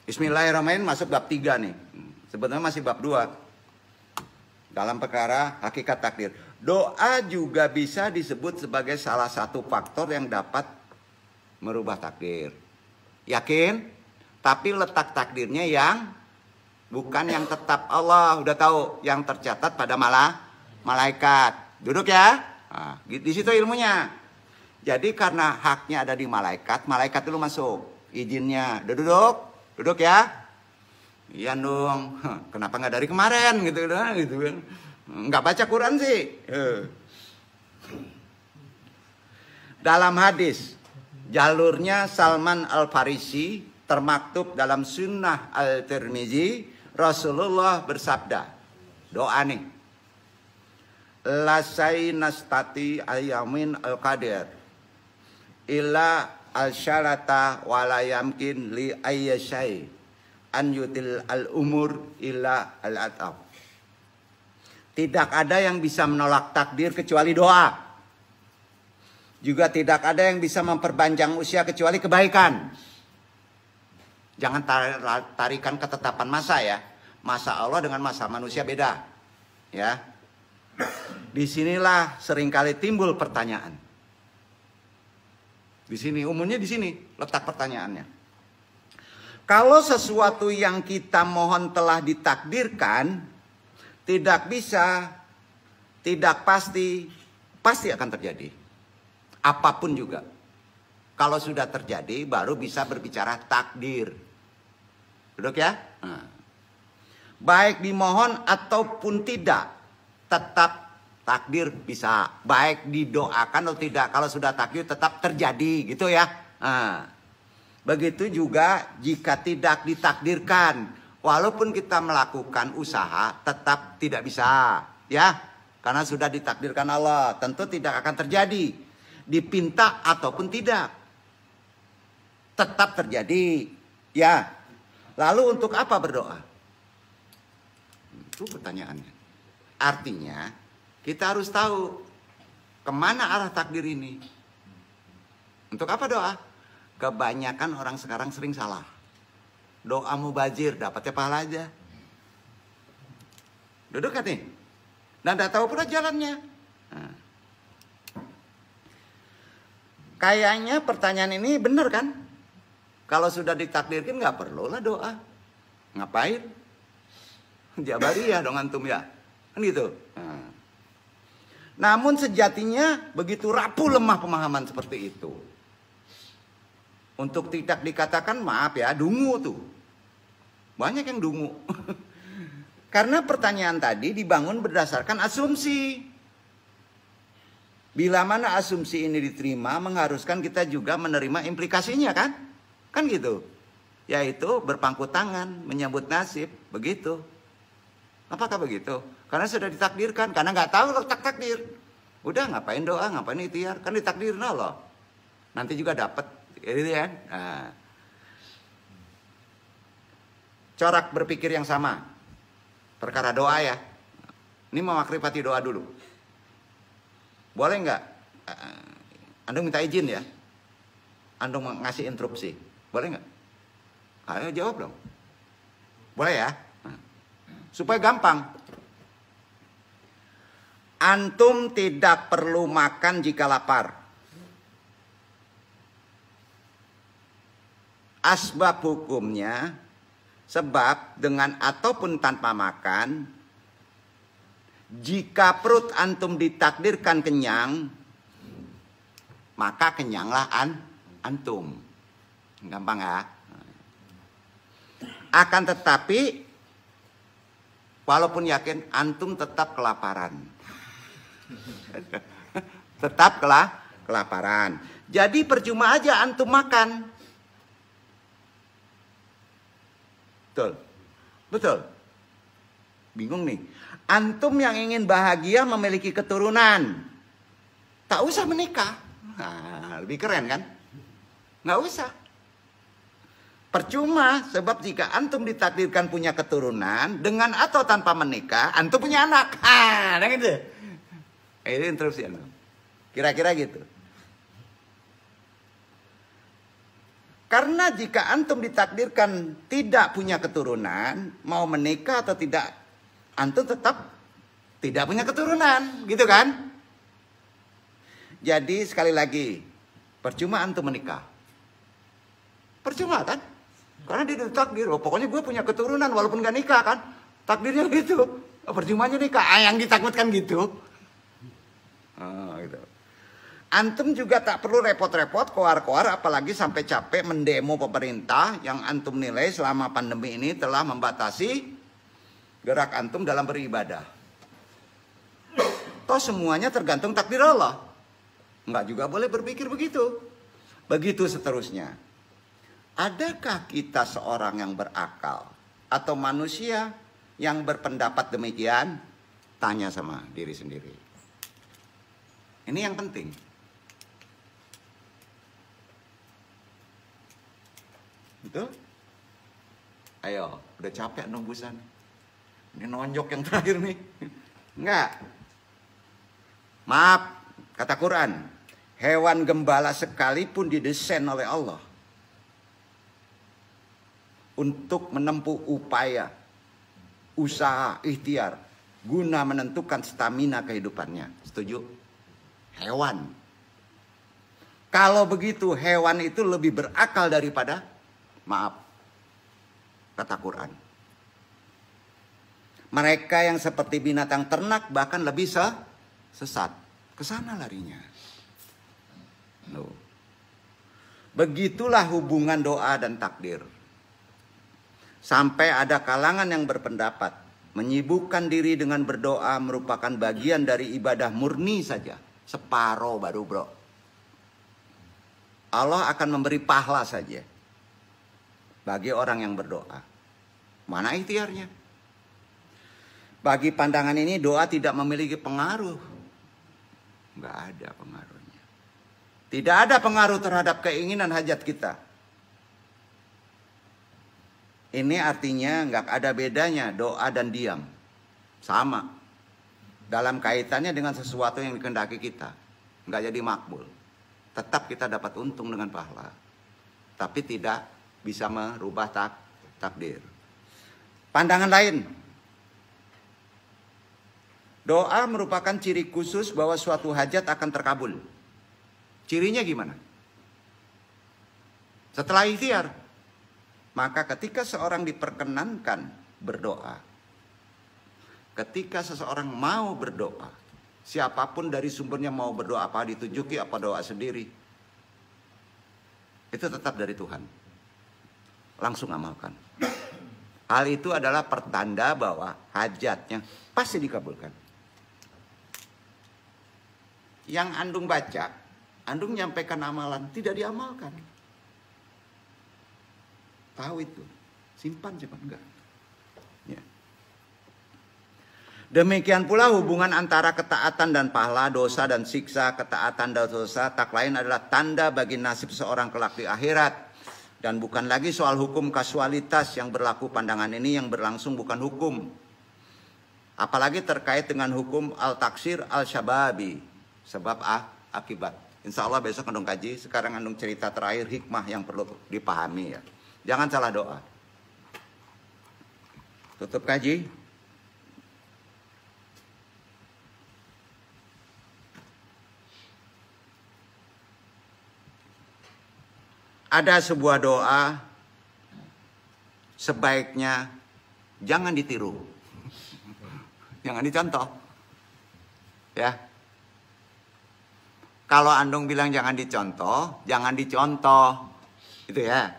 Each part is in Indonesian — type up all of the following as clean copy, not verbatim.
Bismillahirrahmanirrahim masuk bab 3 nih. Sebenarnya masih bab 2. Dalam perkara hakikat takdir. Doa juga bisa disebut sebagai salah satu faktor yang dapat merubah takdir. Yakin? Tapi letak takdirnya yang bukan yang tetap. Allah udah tahu yang tercatat pada malaikat. Duduk ya. Nah, di situ ilmunya. Jadi karena haknya ada di malaikat, malaikat dulu masuk izinnya. Duduk, duduk ya. Iya dong. Kenapa nggak dari kemarin gitu kan? Nggak baca Quran sih. Dalam hadis jalurnya Salman Al-Farisi termaktub dalam Sunnah Al-Tirmizi, Rasulullah bersabda, doa nih, lasai nastati ayamin al-qadir illa al-syarata walayamkin li ayyasyai an yutil al-umur illa al-ataf. Tidak ada yang bisa menolak takdir kecuali doa. Juga tidak ada yang bisa memperpanjang usia kecuali kebaikan. Jangan tarikan ketetapan masa ya. Masa Allah dengan masa manusia beda. Ya. Disinilah seringkali timbul pertanyaan. Di sini, umumnya di sini letak pertanyaannya. Kalau sesuatu yang kita mohon telah ditakdirkan, tidak bisa, tidak pasti akan terjadi. Apapun juga. Kalau sudah terjadi, baru bisa berbicara takdir. Duduk ya. Nah. Baik dimohon ataupun tidak, tetap takdir bisa. Baik didoakan atau tidak, kalau sudah takdir tetap terjadi, gitu ya. Nah. Begitu juga jika tidak ditakdirkan. Walaupun kita melakukan usaha, tetap tidak bisa. Ya, karena sudah ditakdirkan Allah. Tentu tidak akan terjadi. Dipinta ataupun tidak. Tetap terjadi. Ya. Lalu untuk apa berdoa? Itu pertanyaannya. Artinya, kita harus tahu kemana arah takdir ini. Untuk apa doa? Kebanyakan orang sekarang sering salah. Doa mubazir, dapatnya pahala aja. Duduk kan nih? Dan tidak tahu pula jalannya. Nah. Kayaknya pertanyaan ini benar kan? Kalau sudah ditakdirkan nggak perlu lah doa. Ngapain? Jabariyah dong antum ya. Kan gitu. Nah. Namun sejatinya begitu rapuh lemah pemahaman seperti itu. Untuk tidak dikatakan maaf ya, dungu tuh. Banyak yang dungu. Karena pertanyaan tadi dibangun berdasarkan asumsi. Bila mana asumsi ini diterima, mengharuskan kita juga menerima implikasinya kan? Kan gitu. Yaitu berpangku tangan, menyambut nasib. Begitu. Apakah begitu? Karena sudah ditakdirkan. Karena nggak tahu letak takdir. Udah ngapain doa, ngapain ikhtiar. Kan ditakdirin Allah. Nanti juga dapat. Gitu ya. Nah. Corak berpikir yang sama. Perkara doa ya. Ini memakrifati doa dulu. Boleh nggak? Andung minta izin ya. Andung ngasih instruksi. Boleh nggak? Ayo jawab dong. Boleh ya? Nah. Supaya gampang. Antum tidak perlu makan jika lapar. Asbab hukumnya, sebab dengan ataupun tanpa makan, jika perut antum ditakdirkan kenyang, maka kenyanglah antum. Gampang ya. Akan tetapi, walaupun yakin, antum tetap kelaparan. Tetap kelaparan. Jadi percuma aja antum makan. Betul. Betul. Bingung nih. Antum yang ingin bahagia memiliki keturunan. Tak usah menikah. Nah, lebih keren kan? Nggak usah. Percuma, sebab jika antum ditakdirkan punya keturunan, dengan atau tanpa menikah, antum punya anak. Ah, gitu. Itu interupsi antum. Kira-kira gitu. Karena jika antum ditakdirkan tidak punya keturunan, mau menikah atau tidak, antum tetap tidak punya keturunan, gitu kan? Jadi sekali lagi, percuma antum menikah. Percuma kan? Karena dia ditakdir, oh, pokoknya gue punya keturunan walaupun gak nikah kan? Takdirnya gitu. Oh, percumanya nikah, yang ditakutkan gitu. Gitu. Antum juga tak perlu repot-repot, koar-koar, apalagi sampai capek mendemo pemerintah yang antum nilai selama pandemi ini telah membatasi gerak antum dalam beribadah. Toh semuanya tergantung takdir Allah. Enggak juga boleh berpikir begitu. Begitu seterusnya. Adakah kita seorang yang berakal atau manusia yang berpendapat demikian? Tanya sama diri sendiri. Ini yang penting. Betul? Ayo, udah capek nembusan. Ini nonjok yang terakhir nih. Enggak. Maaf, kata Quran, hewan gembala sekalipun didesain oleh Allah untuk menempuh upaya, usaha, ikhtiar, guna menentukan stamina kehidupannya. Setuju? Hewan. Kalau begitu, hewan itu lebih berakal daripada, maaf, kata Quran. Mereka yang seperti binatang ternak bahkan lebih sesat. Kesana larinya. Loh. Begitulah hubungan doa dan takdir. Sampai ada kalangan yang berpendapat menyibukkan diri dengan berdoa merupakan bagian dari ibadah murni saja. Separuh baru bro. Allah akan memberi pahala saja bagi orang yang berdoa. Mana ikhtiarnya? Bagi pandangan ini doa tidak memiliki pengaruh. Nggak ada pengaruhnya. Tidak ada pengaruh terhadap keinginan hajat kita. Ini artinya nggak ada bedanya doa dan diam. Sama. Dalam kaitannya dengan sesuatu yang dikehendaki kita. Nggak jadi makbul. Tetap kita dapat untung dengan pahala. Tapi tidak bisa merubah takdir. Pandangan lain. Doa merupakan ciri khusus bahwa suatu hajat akan terkabul. Cirinya gimana? Setelah ikhtiar, maka ketika seorang diperkenankan berdoa, ketika seseorang mau berdoa, siapapun dari sumbernya mau berdoa apa ditunjuki apa doa sendiri, itu tetap dari Tuhan. Langsung amalkan. Hal itu adalah pertanda bahwa hajatnya pasti dikabulkan. Yang andung baca, andung nyampaikan amalan, tidak diamalkan. Tahu itu, simpan enggak. Ya. Demikian pula hubungan antara ketaatan dan pahala, dosa dan siksa. Ketaatan dan dosa tak lain adalah tanda bagi nasib seorang kelak di akhirat. Dan bukan lagi soal hukum kasualitas yang berlaku. Pandangan ini yang berlangsung bukan hukum. Apalagi terkait dengan hukum al-taksir al-syababi. Sebab akibat. Insya Allah besok andung kaji. Sekarang andung cerita terakhir hikmah yang perlu dipahami ya. Jangan salah doa. Tutup kaji. Ada sebuah doa sebaiknya jangan ditiru. Jangan dicontoh. Ya. Kalau andung bilang jangan dicontoh, jangan dicontoh. Itu ya.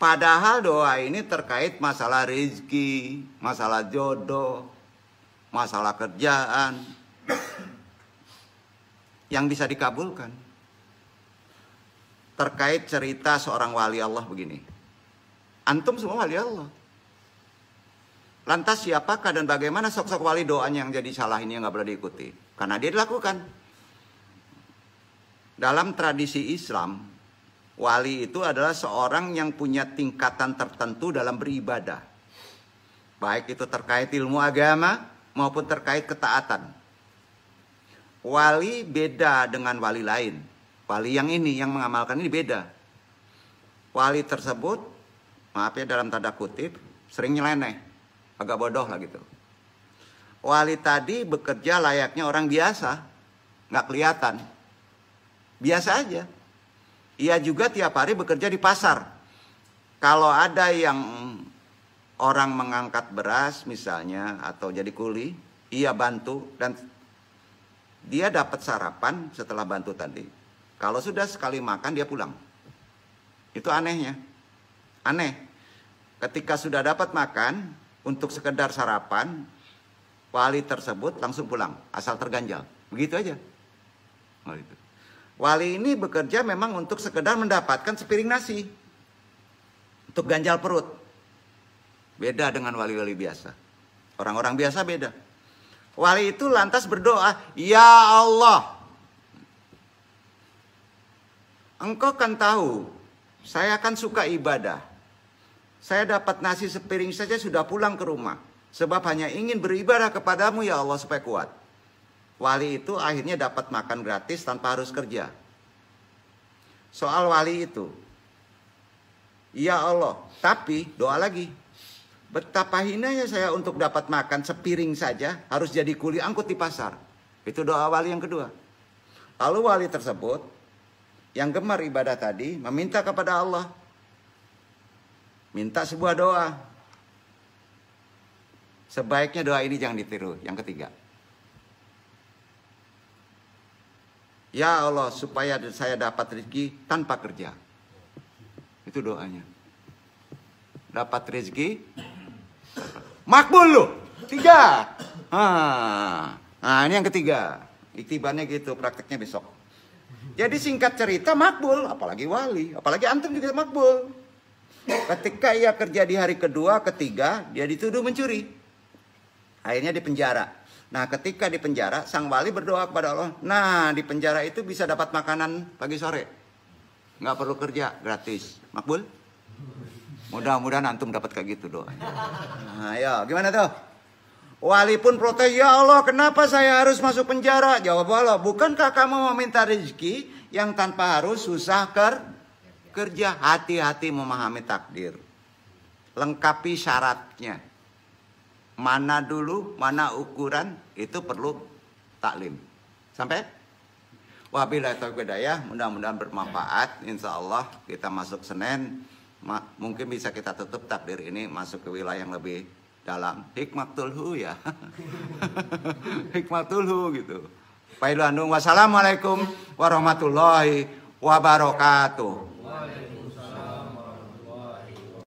Padahal doa ini terkait masalah rezeki, masalah jodoh, masalah kerjaan yang bisa dikabulkan. Terkait cerita seorang wali Allah begini. Antum semua wali Allah. Lantas siapakah dan bagaimana sok-sok wali doanya yang jadi salah ini yang nggak boleh diikuti? Karena dia dilakukan. Dalam tradisi Islam, wali itu adalah seorang yang punya tingkatan tertentu dalam beribadah. Baik itu terkait ilmu agama maupun terkait ketaatan. Wali beda dengan wali lain. Wali yang ini, yang mengamalkan ini beda. Wali tersebut, maaf ya dalam tanda kutip, sering nyeleneh, agak bodoh lah gitu. Wali tadi bekerja layaknya orang biasa, nggak kelihatan, biasa aja. Ia juga tiap hari bekerja di pasar. Kalau ada yang orang mengangkat beras misalnya atau jadi kuli, ia bantu dan dia dapat sarapan setelah bantu tadi. Kalau sudah sekali makan dia pulang. Itu anehnya. Aneh. Ketika sudah dapat makan untuk sekedar sarapan, wali tersebut langsung pulang, asal terganjal. Begitu aja. Oh, itu. Wali ini bekerja memang untuk sekedar mendapatkan sepiring nasi. Untuk ganjal perut. Beda dengan wali-wali biasa. Orang-orang biasa beda. Wali itu lantas berdoa, "Ya Allah, Engkau kan tahu, saya kan suka ibadah. Saya dapat nasi sepiring saja sudah pulang ke rumah. Sebab hanya ingin beribadah kepadamu ya Allah supaya kuat." Wali itu akhirnya dapat makan gratis tanpa harus kerja. Soal wali itu, ya Allah, tapi doa lagi. Betapa hinanya saya untuk dapat makan sepiring saja harus jadi kuli angkut di pasar. Itu doa wali yang kedua. Lalu wali tersebut yang gemar ibadah tadi meminta kepada Allah, minta sebuah doa. Sebaiknya doa ini jangan ditiru. Yang ketiga, ya Allah, supaya saya dapat rezeki tanpa kerja. Itu doanya. Dapat rezeki makbul loh. 3. Nah, ini yang ketiga. Iktibarnya gitu, prakteknya besok. Jadi singkat cerita makbul, apalagi wali, apalagi antum juga makbul. Ketika ia kerja di hari kedua, ketiga, dia dituduh mencuri. Akhirnya dipenjara. Nah, ketika dipenjara, sang wali berdoa kepada Allah. Nah, di penjara itu bisa dapat makanan pagi sore. Nggak perlu kerja, gratis. Makbul? Mudah-mudahan antum dapat kayak gitu doa. Nah, ayo, gimana tuh? Wali pun protes, "Ya Allah, kenapa saya harus masuk penjara?" Jawab Allah, "Bukankah kamu meminta rezeki yang tanpa harus susah kerja?" Hati-hati memahami takdir. Lengkapi syaratnya. Mana dulu, mana ukuran, itu perlu taklim. Sampai? Wabillahi taufiq hidayah, mudah-mudahan bermanfaat. Insya Allah kita masuk Senin, mungkin bisa kita tutup takdir ini masuk ke wilayah yang lebih dalam. Hikmatul hu ya. Hikmatul hu gitu. Wassalamualaikum warahmatullahi wabarakatuh.